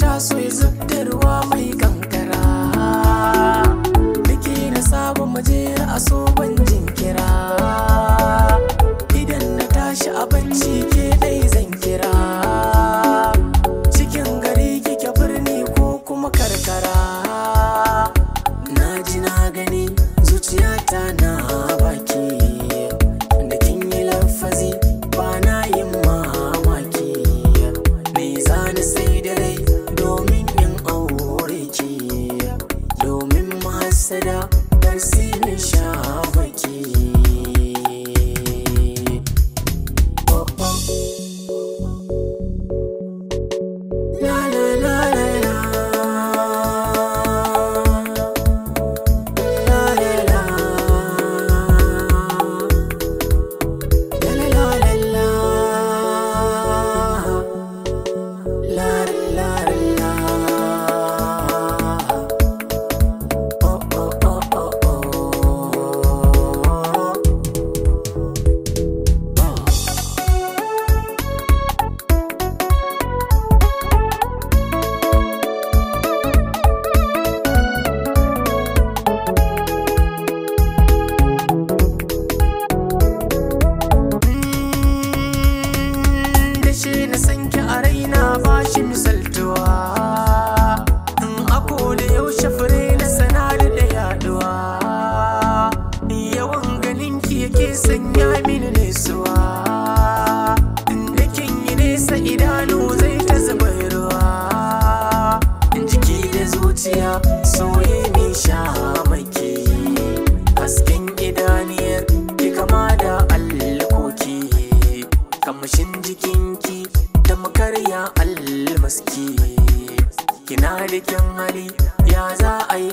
taso ya zubda ruwa mai kankara. Nake na saba muje a so ban jinkira. Idan na tashi a bacci ke dai zan kira. Cikin gari kike birni ko kuma karkara. Na ji na gani zuciyata na baki. Da kin yi lafazi ba na yin mamaki. Me zani sai da rai domin yin aure ki. Domin mahasada dar sinin shafaki. La la la la la. La la la. La la la la. La la la. Oh oh oh oh oh. Shi na sanki a raina ba shi misaltuwa. A koda yaushe fure na sanari da yaduwa. Yawan ganinki yake sanya mini nisuwa. Da kin yi nesa idanu zai ta zuba ruwa. Jiki da zuciya soye min shamaki. Hasken idaniyar ki kama da alkoki. Kamashin jikinki da makarya almaski. Kina da kyan hali ya za a yi